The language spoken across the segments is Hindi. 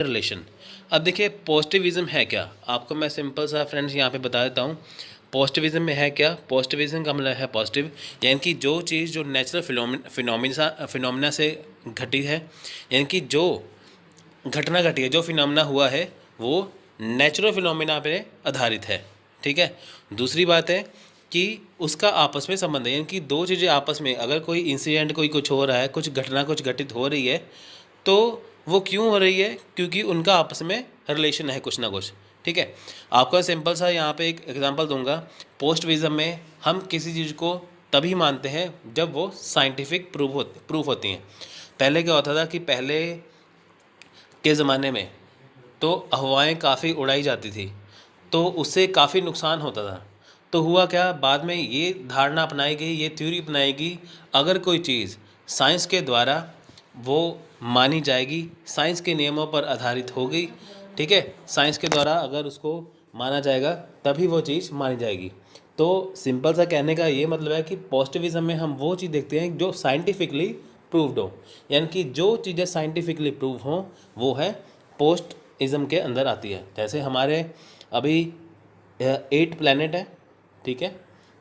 रिलेशन। अब देखिए पॉजिटिविज्म है क्या, आपको मैं सिंपल सा फ्रेंड्स यहाँ पे बता देता हूँ। पॉजिटिविज्म में है क्या, पॉजिटिविज्म का मतलब है पॉजिटिव, यानी कि जो चीज़ जो नेचुरल फिनोमिना से घटी है, यानी कि जो घटना घटी है, जो फिनोमिना हुआ है वो नेचुरल फिनोमिना पे आधारित है। ठीक है। दूसरी बात है कि उसका आपस में संबंध है, यानी कि दो चीज़ें आपस में, अगर कोई इंसिडेंट कोई कुछ हो रहा है, कुछ घटना कुछ घटित हो रही है, तो वो क्यों हो रही है, क्योंकि उनका आपस में रिलेशन है कुछ ना कुछ। ठीक है। आपको सिंपल सा यहाँ पे एक एग्जांपल दूंगा। पोस्टिविज्म में हम किसी चीज़ को तभी मानते हैं जब वो साइंटिफिक प्रूफ होती हैं। पहले क्या होता था कि पहले के ज़माने में तो अफवाहें काफ़ी उड़ाई जाती थी, तो उससे काफ़ी नुकसान होता था। तो हुआ क्या, बाद में ये धारणा अपनाई गई, ये थ्योरी अपनाई गई, अगर कोई चीज़ साइंस के द्वारा वो मानी जाएगी, साइंस के नियमों पर आधारित होगी, ठीक है, साइंस के द्वारा अगर उसको माना जाएगा तभी वो चीज़ मानी जाएगी। तो सिंपल सा कहने का ये मतलब है कि पॉजिटिविज्म में हम वो चीज़ देखते हैं जो साइंटिफिकली प्रूव्ड हो, यानी कि जो चीज़ें साइंटिफिकली प्रूव हों वो है पोस्टिज्म के अंदर आती है। जैसे हमारे अभी 8 प्लैनेट है, ठीक है,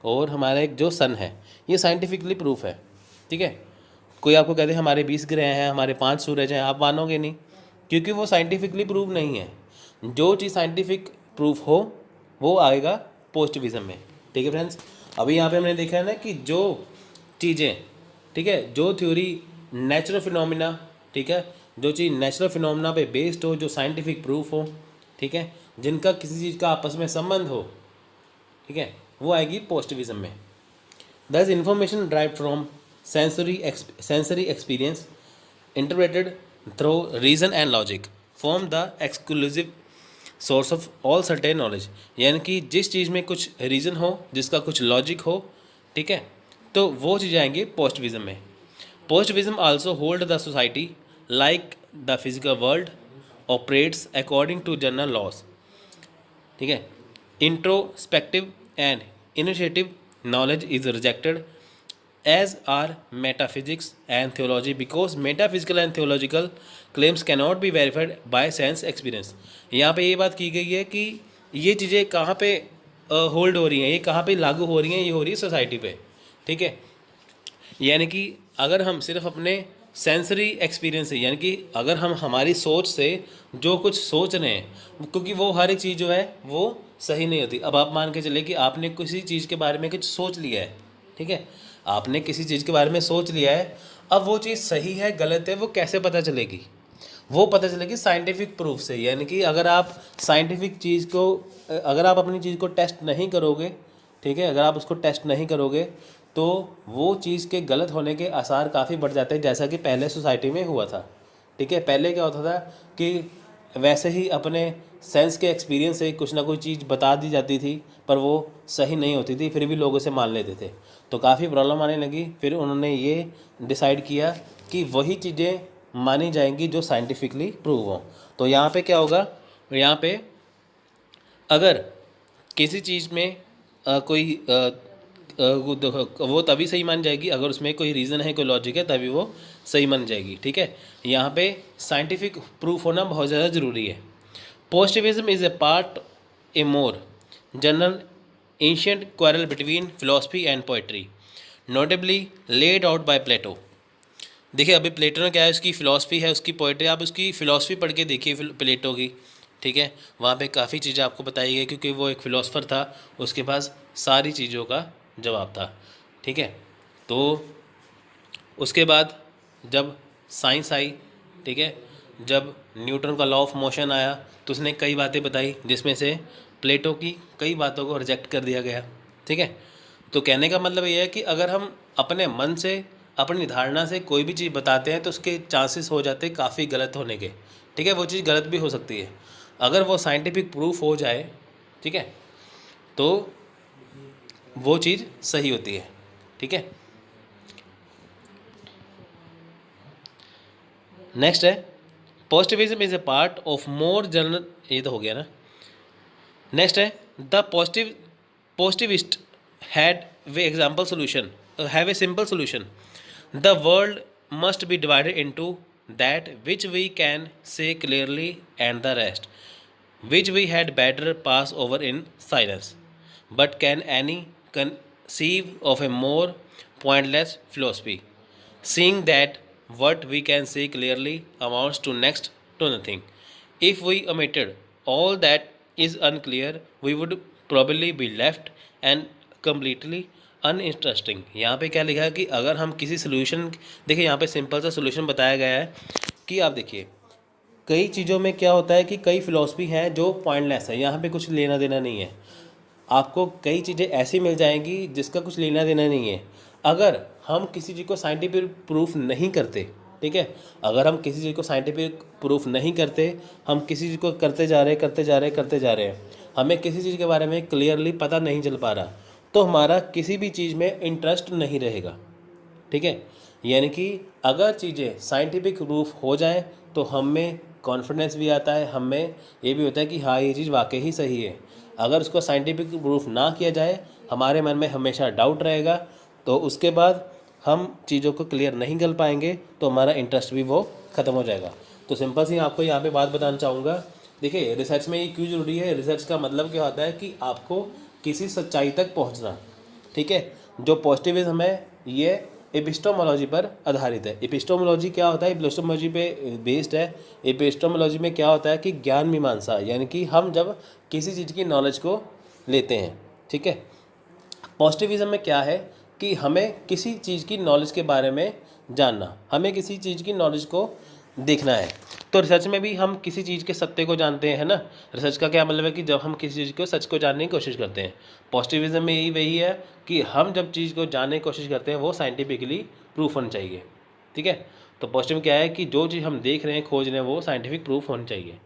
और हमारा एक जो सन है ये साइंटिफिकली प्रूफ है। ठीक है। कोई आपको कहते हैं हमारे 20 ग्रह हैं, हमारे 5 सूरज हैं, आप मानोगे नहीं, क्योंकि वो साइंटिफिकली प्रूव नहीं है। जो चीज़ साइंटिफिक प्रूफ हो वो आएगा पोस्टिविज्म में। ठीक है फ्रेंड्स। अभी यहाँ पे हमने देखा है ना कि जो चीज़ें, ठीक है, जो थ्योरी नेचुरल फिनोमिना, ठीक है, जो चीज़ नेचुरल फिनोमिना पे बेस्ड हो, जो साइंटिफिक प्रूफ हो, ठीक है, जिनका किसी चीज़ का आपस में संबंध हो, ठीक है, वो आएगी पोस्टिविज्म में। Thus, information derived from sensory experience, interpreted through reason and logic, form the exclusive source of all certain knowledge। यानी कि जिस चीज़ में कुछ रीज़न हो, जिसका कुछ लॉजिक हो, ठीक है, तो वो चीज़ें आएंगी पोस्टिविज्म में। Positivism also hold the society like the physical world operates according to general laws. ठीक है। Introspective and initiative knowledge is rejected as are metaphysics and theology because metaphysical and theological claims cannot be verified by sense experience। यहाँ पे ये बात की गई है कि ये चीज़ें कहाँ पे होल्ड हो रही हैं, ये कहाँ पे लागू हो रही हैं, ये हो रही है सोसाइटी पे। ठीक है। यानी कि अगर हम सिर्फ अपने सेंसरी एक्सपीरियंस से, यानी कि अगर हम हमारी सोच से जो कुछ सोच रहे हैं, क्योंकि वो हर एक चीज़ जो है वो सही नहीं होती। अब आप मान के चले कि आपने किसी चीज़ के बारे में कुछ सोच लिया है, ठीक है, आपने किसी चीज़ के बारे में सोच लिया है, अब वो चीज़ सही है गलत है वो कैसे पता चलेगी, वो पता चलेगी साइंटिफिक प्रूफ से। यानी कि अगर आप साइंटिफिक चीज़ को, अगर आप अपनी चीज़ को टेस्ट नहीं करोगे, ठीक है, अगर आप उसको टेस्ट नहीं करोगे तो वो चीज़ के गलत होने के आसार काफ़ी बढ़ जाते हैं, जैसा कि पहले सोसाइटी में हुआ था। ठीक है। पहले क्या होता था कि वैसे ही अपने सेंस के एक्सपीरियंस से कुछ ना कोई चीज़ बता दी जाती थी, पर वो सही नहीं होती थी, फिर भी लोग उसे मान लेते थे, तो काफ़ी प्रॉब्लम आने लगी। फिर उन्होंने ये डिसाइड किया कि वही चीज़ें मानी जाएंगी जो साइंटिफिकली प्रूव हो। तो यहाँ पे क्या होगा, यहाँ पे अगर किसी चीज़ में कोई वो तभी सही मान जाएगी अगर उसमें कोई रीज़न है, कोई लॉजिक है, तभी वो सही मान जाएगी। ठीक है। यहाँ पे साइंटिफिक प्रूफ होना बहुत ज़्यादा ज़रूरी है। Positivism is a part a more general ancient quarrel between philosophy and poetry notably laid out by Plato. देखिए अभी प्लेटो ने क्या है, उसकी फ़िलासफ़ी है, उसकी पोइट्री, आप उसकी फ़िलासफ़ी पढ़ के देखिए प्लेटो की। ठीक है। वहाँ पे काफ़ी चीज़ें आपको बताई गई, क्योंकि वो एक फ़िलासफ़र था, उसके पास सारी चीज़ों का जवाब था। ठीक है। तो उसके बाद जब साइंस आई, ठीक है, जब न्यूटन का लॉ ऑफ मोशन आया, तो उसने कई बातें बताई, जिसमें से प्लेटो की कई बातों को रिजेक्ट कर दिया गया। ठीक है। तो कहने का मतलब ये है कि अगर हम अपने मन से, अपनी धारणा से कोई भी चीज़ बताते हैं तो उसके चांसेस हो जाते हैं काफ़ी गलत होने के। ठीक है। वो चीज़ गलत भी हो सकती है, अगर वो साइंटिफिक प्रूफ हो जाए, ठीक है, तो वो चीज़ सही होती है। ठीक है। नेक्स्ट है positivism is a part of more general, ये तो हो गया ना। नेक्स्ट है the positivist had way example solution have a simple solution the world must be divided into that which we can say clearly and the rest which we had better pass over in silence. But can any conceive of a more pointless philosophy, seeing that what we can see clearly amounts to next to nothing? If we omitted all that is unclear, we would probably be left and completely uninteresting. यहाँ पे क्या लिखा है कि अगर हम किसी सोल्यूशन, देखिए यहाँ पे सिंपल सा सोल्यूशन बताया गया है कि आप देखिए कई चीज़ों में क्या होता है कि कई फिलॉसफी हैं जो पॉइंटलेस है, यहाँ पे कुछ लेना देना नहीं है। आपको कई चीज़ें ऐसी मिल जाएंगी जिसका कुछ लेना देना नहीं है। अगर हम किसी चीज़ को साइंटिफिक प्रूफ नहीं करते, ठीक है, अगर हम किसी चीज़ को साइंटिफिक प्रूफ नहीं करते, हम किसी चीज़ को करते जा रहे हैं, हमें किसी चीज़ के बारे में क्लियरली पता नहीं चल पा रहा, तो हमारा किसी भी चीज़ में इंटरेस्ट नहीं रहेगा। ठीक है, यानी कि अगर चीज़ें साइंटिफिक प्रूफ हो जाए तो हम में कॉन्फिडेंस भी आता है, हम में ये भी होता है कि हाँ ये चीज़ वाकई ही सही है। अगर उसको साइंटिफिक प्रूफ ना किया जाए, हमारे मन में हमेशा डाउट रहेगा, तो उसके बाद हम चीज़ों को क्लियर नहीं कर पाएंगे, तो हमारा इंटरेस्ट भी वो ख़त्म हो जाएगा। तो सिंपल सी आपको यहाँ पे बात बताना चाहूँगा। देखिए रिसर्च में ये क्यों ज़रूरी है, रिसर्च का मतलब क्या होता है कि आपको किसी सच्चाई तक पहुँचना। ठीक है, जो पॉजिटिविज्म है ये एपिस्टोमोलॉजी पर आधारित है। एपिस्टोमोलॉजी क्या होता है, एपिस्टोमोलॉजी पे बेस्ड है। एपिस्टोमोलॉजी में क्या होता है कि ज्ञान मीमांसा, यानी कि हम जब किसी चीज़ की नॉलेज को लेते हैं। ठीक है, पॉजिटिविज्म में क्या है कि हमें किसी चीज़ की नॉलेज के बारे में जानना, हमें किसी चीज़ की नॉलेज को देखना है। तो रिसर्च में भी हम किसी चीज़ के सत्य को जानते हैं, है ना। रिसर्च का क्या मतलब है कि जब हम किसी चीज़ को सच को जानने की कोशिश करते हैं। पॉजिटिविज्म में यही वही है कि हम जब चीज़ को जानने की कोशिश करते हैं वो साइंटिफिकली प्रूफ होनी चाहिए। ठीक है, तो पॉजिटिव क्या है कि जो चीज़ हम देख रहे हैं, खोज रहे हैं, वो साइंटिफिक प्रूफ होनी चाहिए।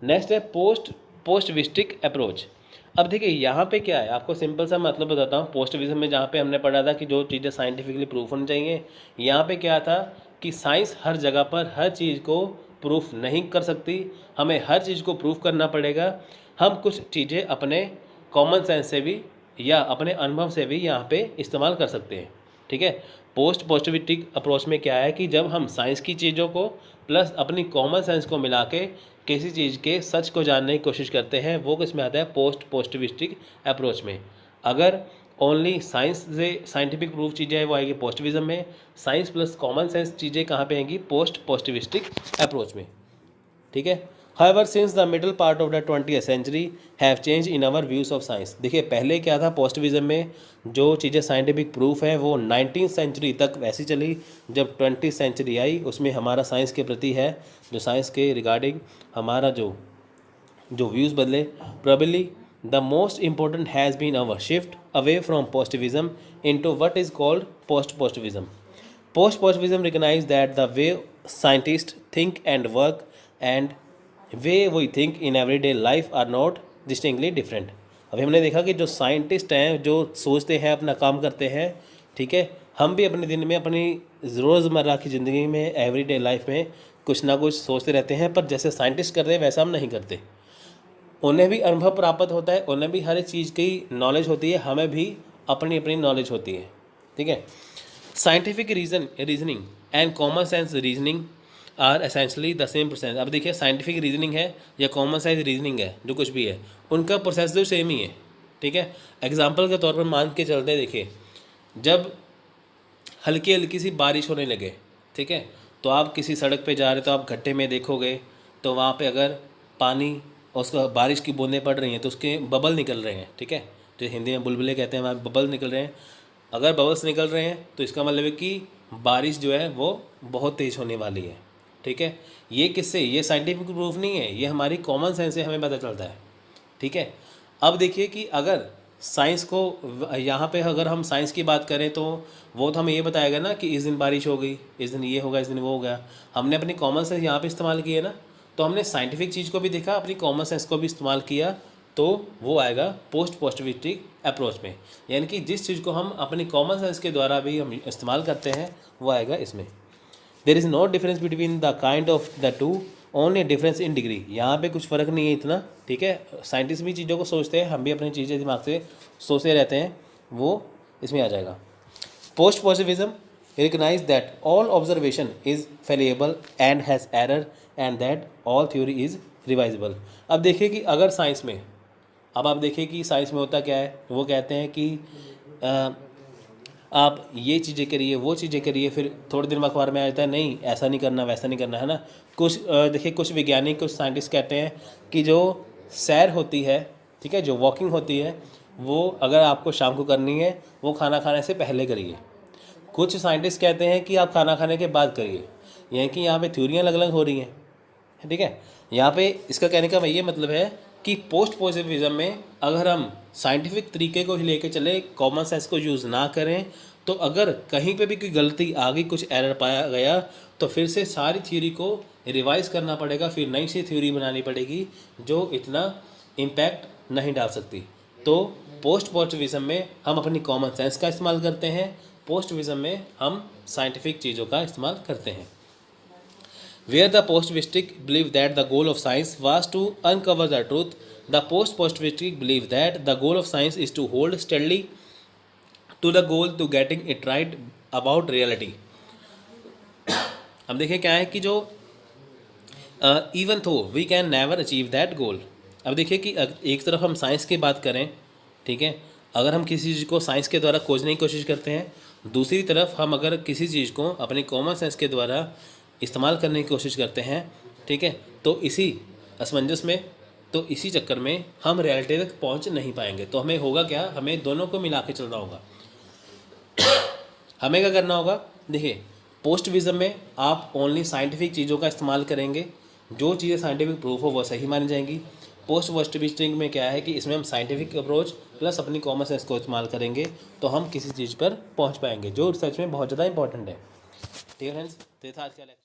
नेक्स्ट है पोस्टिविस्टिक अप्रोच। अब देखिए यहाँ पे क्या है, आपको सिंपल सा मतलब बताता हूँ। पोस्टिविज्म में जहाँ पे हमने पढ़ा था कि जो चीज़ें साइंटिफिकली प्रूफ होनी चाहिए, यहाँ पे क्या था कि साइंस हर जगह पर हर चीज़ को प्रूफ नहीं कर सकती, हमें हर चीज़ को प्रूफ करना पड़ेगा। हम कुछ चीज़ें अपने कॉमन सेंस से भी या अपने अनुभव से भी यहाँ पे इस्तेमाल कर सकते हैं। ठीक है, पोस्टिविस्टिक अप्रोच में क्या है कि जब हम साइंस की चीज़ों को प्लस अपनी कॉमन सेंस को मिला के किसी चीज़ के सच को जानने की कोशिश करते हैं, वो किस में आता है, पोस्टिविस्टिक अप्रोच में। अगर ओनली साइंस से साइंटिफिक प्रूफ चीज़ें हैं वो आएगी पॉजिटिविज्म में, साइंस प्लस कॉमन सेंस चीज़ें कहाँ पे आएंगी, पोस्टिविस्टिक अप्रोच में। ठीक है, However, since the middle part of the 20th century have changed in our views of science। देखिए पहले क्या था, पॉजिटिविज्म में जो चीज़ें साइंटिफिक प्रूफ है वो 19th सेंचुरी तक वैसी चली। जब 20th सेंचुरी आई उसमें हमारा साइंस के प्रति है, जो साइंस के रिगार्डिंग हमारा जो व्यूज़ बदले। Probably the most important has been our shift away from positivism into what is called post-positivism. Post-positivism recognizes that the way scientists think and work and way we think in everyday life are not distinctly different. अभी हमने देखा कि जो साइंटिस्ट हैं, जो सोचते हैं, अपना काम करते हैं, ठीक है, हम भी अपने दिन में, अपनी रोज़मर्रा की ज़िंदगी में, एवरीडे लाइफ में कुछ ना कुछ सोचते रहते हैं, पर जैसे साइंटिस्ट करते हैं वैसा हम नहीं करते। उन्हें भी अनुभव प्राप्त होता है, उन्हें भी हर एक चीज़ की नॉलेज होती है, हमें भी अपनी अपनी नॉलेज होती है। ठीक है, scientific reasoning and common sense reasoning are essentially the same process. अब देखिए साइंटिफिक रीजनिंग है या कॉमन सेंस रीजनिंग है, जो कुछ भी है, उनका प्रोसेस तो सेम ही है। ठीक है, एग्जांपल के तौर पर मान के चलते हैं, देखिए जब हल्की हल्की सी बारिश होने लगे, ठीक है, तो आप किसी सड़क पे जा रहे तो आप गड्ढे में देखोगे तो वहाँ पे अगर पानी, उसका बारिश की बूंदें पड़ रही हैं तो उसके बबल निकल रहे हैं। ठीक है, जो हिंदी में बुलबुले कहते हैं, वहाँ बबल निकल रहे हैं। अगर बबल्स निकल रहे हैं तो इसका मतलब है कि बारिश जो है वो बहुत तेज़ होने वाली है। ठीक है, ये किससे, ये साइंटिफिक प्रूफ नहीं है, ये हमारी कॉमन सेंस से हमें पता चलता है। ठीक है, अब देखिए कि अगर साइंस को यहाँ पे अगर हम साइंस की बात करें तो वो तो हमें ये बताएगा ना कि इस दिन बारिश हो गई, इस दिन ये होगा, इस दिन वो हो गया। हमने अपनी कॉमन सेंस यहाँ पे इस्तेमाल की है ना, तो हमने साइंटिफिक चीज़ को भी देखा, अपनी कॉमन सेंस को भी इस्तेमाल किया, तो वो आएगा पोस्टिविस्टिक अप्रोच में। यानी कि जिस चीज़ को हम अपनी कॉमन सेंस के द्वारा भी हम इस्तेमाल करते हैं वो आएगा इसमें। There is no difference between the kind of the two, only difference in degree. यहाँ पे कुछ फ़र्क नहीं है इतना। ठीक है, साइंटिस्ट भी चीज़ों को सोचते हैं, हम भी अपनी चीज़ें दिमाग से सोचते रहते हैं, वो इसमें आ जाएगा। Post positivism recognise that all observation is fallible and has error and that all theory is revisable. अब देखिए कि अगर साइंस में, अब आप देखिए कि साइंस में होता क्या है, वो कहते हैं कि आप ये चीज़ें करिए, वो चीज़ें करिए, फिर थोड़े दिन में अखबार में आ जाता है नहीं ऐसा नहीं करना, वैसा नहीं करना, है ना। कुछ देखिए कुछ वैज्ञानिक, कुछ साइंटिस्ट कहते हैं कि जो सैर होती है, ठीक है, जो वॉकिंग होती है, वो अगर आपको शाम को करनी है वो खाना खाने से पहले करिए। कुछ साइंटिस्ट कहते हैं कि आप खाना खाने के बाद करिए। यानी कि यहाँ पे थ्योरियाँ अलग अलग हो रही हैं, ठीक है। यहाँ पे इसका कहने का ये मतलब है कि पोस्ट पॉजिटिविज्म में अगर हम साइंटिफिक तरीके को ही लेके चले, कॉमन सेंस को यूज़ ना करें, तो अगर कहीं पे भी कोई गलती आ गई, कुछ एरर पाया गया, तो फिर से सारी थ्योरी को रिवाइज करना पड़ेगा, फिर नई सी थ्योरी बनानी पड़ेगी जो इतना इम्पैक्ट नहीं डाल सकती। तो पोस्ट पॉजिटिविज्म में हम अपनी कॉमन सेंस का इस्तेमाल करते हैं, पोस्टिविज्म में हम साइंटिफिक चीज़ों का इस्तेमाल करते हैं। Where the positivistic believe that the goal of science was to uncover the truth, the post-positivistic believe that the goal of science is to hold steadily to the goal to getting it right about reality। अब देखिए क्या है कि जो even though we can never achieve that goal। अब देखिए कि एक तरफ हम साइंस की बात करें, ठीक है, अगर हम किसी चीज़ को साइंस के द्वारा खोजने की कोशिश करते हैं, दूसरी तरफ हम अगर किसी चीज़ को अपने कॉमन सेंस के द्वारा इस्तेमाल करने की कोशिश करते हैं, ठीक है, तो इसी असमंजस में, तो इसी चक्कर में हम रियलिटी तक पहुंच नहीं पाएंगे। तो हमें होगा क्या, हमें दोनों को मिला के चलना होगा। हमें क्या करना होगा, देखिए पोस्टिविज्म में आप ओनली साइंटिफिक चीज़ों का इस्तेमाल करेंगे, जो चीज़ें साइंटिफिक प्रूफ हो वो सही मानी जाएंगी। पोस्ट पॉजिटिविस्टिक में क्या है कि इसमें हम साइंटिफिक अप्रोच प्लस अपनी कॉमन सेंस को इस्तेमाल करेंगे, तो हम किसी चीज़ पर पहुंच पाएंगे, जो रिसर्च में बहुत ज़्यादा इंपॉर्टेंट है। ठीक है फ्रेंड्स, तो ये था आज का लेक्चर।